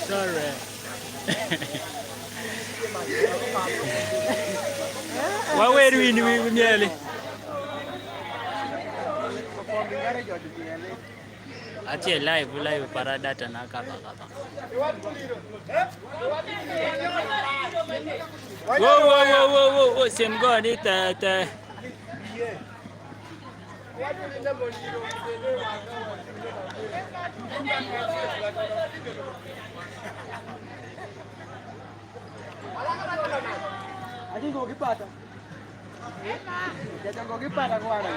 Sorry. What were we doing nearly? Ache live para data na kaka. Whoa, same God it Aji go kipata. Jaja go kipata kwa wana.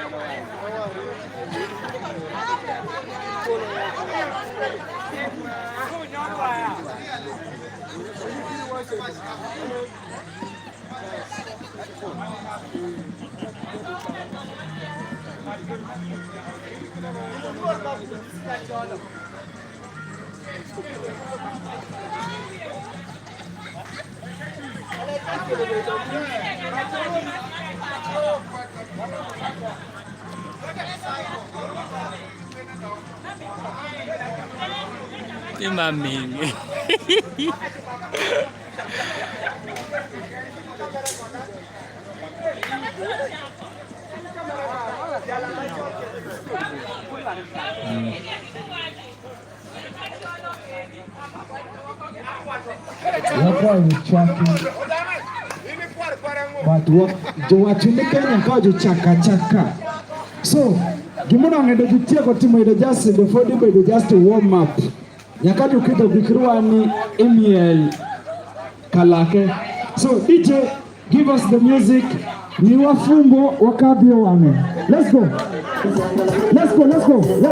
Imaming. But what do you make chaka chaka? So Gimana ngede kutia kwa timu ile just before the just warm up. Nyakati ukita ukikirwa ni Emil Kalake. So DJ, give us the music. Ni wafumbo wakabio wame. Let's go.